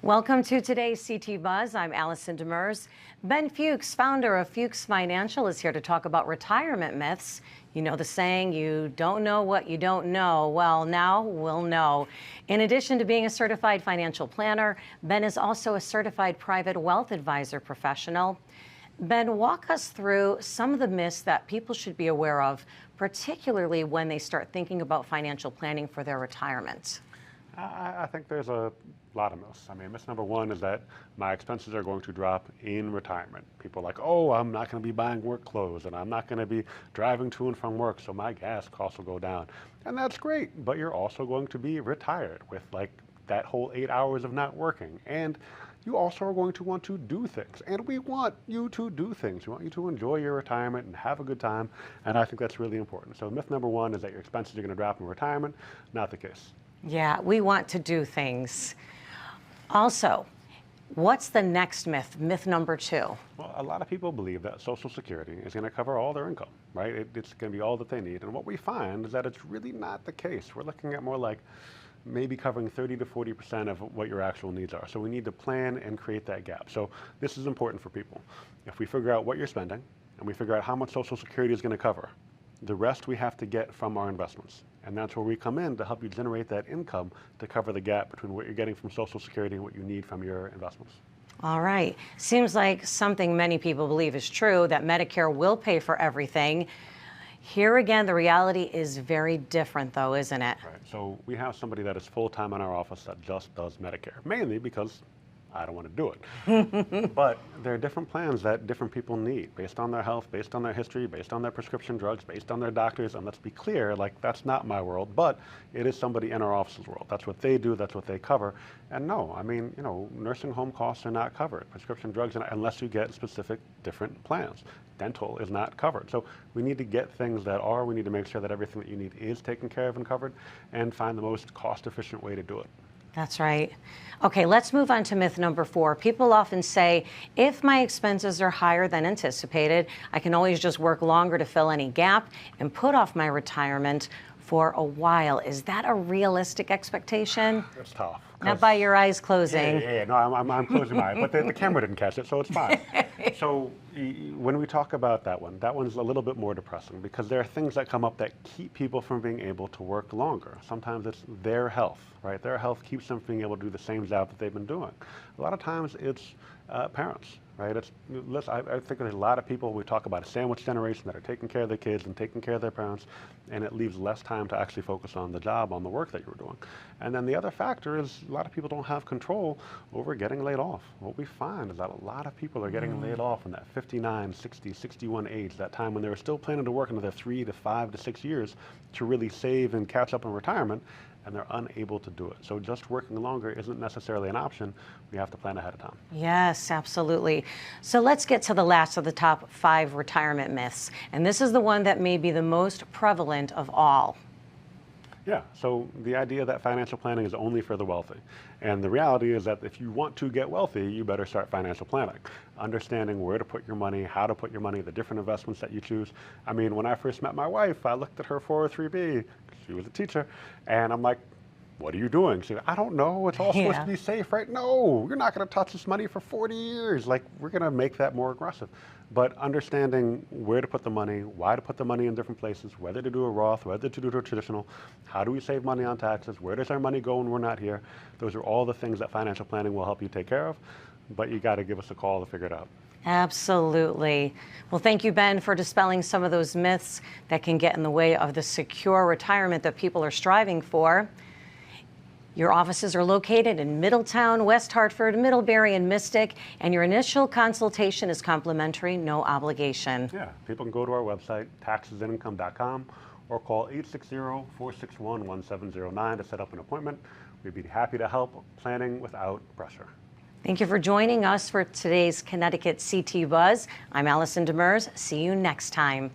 Welcome to today's CT Buzz. I'm Allison Demers. Ben Fuchs, founder of Fuchs Financial, is here to talk about retirement myths. You know the saying, you don't know what you don't know. Well, now we'll know. In addition to being a certified financial planner, Ben is also a certified private wealth advisor professional. Ben, walk us through some of the myths that people should be aware of, particularly when they start thinking about financial planning for their retirement. I think there's a lot of myths. I mean, myth number one is that my expenses are going to drop in retirement. People are like, oh, I'm not going to be buying work clothes and I'm not going to be driving to and from work, so my gas costs will go down. And that's great, but you're also going to be retired with like that whole 8 hours of not working. And you also are going to want to do things. And we want you to do things. We want you to enjoy your retirement and have a good time. And I think that's really important. So myth number one is that your expenses are going to drop in retirement. Not the case. Yeah, we want to do things. Also, what's the next myth, myth number two? Well, a lot of people believe that Social Security is going to cover all their income, right? It's going to be all that they need. And what we find is that it's really not the case. We're looking at more like maybe covering 30 to 40% of what your actual needs are. So we need to plan and create that gap. So this is important for people. If we figure out what you're spending and we figure out how much Social Security is going to cover, the rest we have to get from our investments. And that's where we come in to help you generate that income to cover the gap between what you're getting from Social Security and what you need from your investments. All right. Seems like something many people believe is true, that Medicare will pay for everything. Here again, the reality is very different, though, isn't it? Right. So we have somebody that is full-time in our office that just does Medicare, mainly because I don't want to do it. But there are different plans that different people need based on their health, based on their history, based on their prescription drugs, based on their doctors. And let's be clear, like that's not my world, but it is somebody in our office's world. That's what they do, that's what they cover. And no, I mean, you know, nursing home costs are not covered. Prescription drugs, unless you get specific different plans. Dental is not covered. So we need to get things that are, we need to make sure that everything that you need is taken care of and covered and find the most cost-efficient way to do it. That's right. Okay, let's move on to myth number four. People often say, if my expenses are higher than anticipated, I can always just work longer to fill any gap and put off my retirement for a while. Is that a realistic expectation? It's tough. Not by your eyes closing. Yeah. No, I'm closing my eyes, but the camera didn't catch it, so it's fine. So when we talk about that one's a little bit more depressing because there are things that come up that keep people from being able to work longer. Sometimes it's their health, right? Their health keeps them from being able to do the same job that they've been doing. A lot of times it's parents, right? I think there's a lot of people, we talk about a sandwich generation that are taking care of their kids and taking care of their parents, and it leaves less time to actually focus on the job, on the work that you were doing. And then the other factor is a lot of people don't have control over getting laid off. What we find is that a lot of people are getting laid off in that 59, 60, 61 age, that time when they were still planning to work another 3 to 5 to 6 years to really save and catch up in retirement, and they're unable to do it. So just working longer isn't necessarily an option. We have to plan ahead of time. Yes, absolutely. So let's get to the last of the top 5 retirement myths. And this is the one that may be the most prevalent of all. Yeah, so the idea that financial planning is only for the wealthy. And the reality is that if you want to get wealthy, you better start financial planning. Understanding where to put your money, how to put your money, the different investments that you choose. I mean, when I first met my wife, I looked at her 403B, she was a teacher, and I'm like, what are you doing? She said, I don't know, it's all supposed to be safe, right? No, you're not gonna touch this money for 40 years. Like, we're gonna make that more aggressive. But understanding where to put the money, why to put the money in different places, whether to do a Roth, whether to do a traditional, how do we save money on taxes, where does our money go when we're not here? Those are all the things that financial planning will help you take care of, but you gotta give us a call to figure it out. Absolutely. Well, thank you, Ben, for dispelling some of those myths that can get in the way of the secure retirement that people are striving for. Your offices are located in Middletown, West Hartford, Middlebury, and Mystic, and your initial consultation is complimentary, no obligation. Yeah, people can go to our website, taxesandincome.com, or call 860-461-1709 to set up an appointment. We'd be happy to help, planning without pressure. Thank you for joining us for today's Connecticut CT Buzz. I'm Allison Demers. See you next time.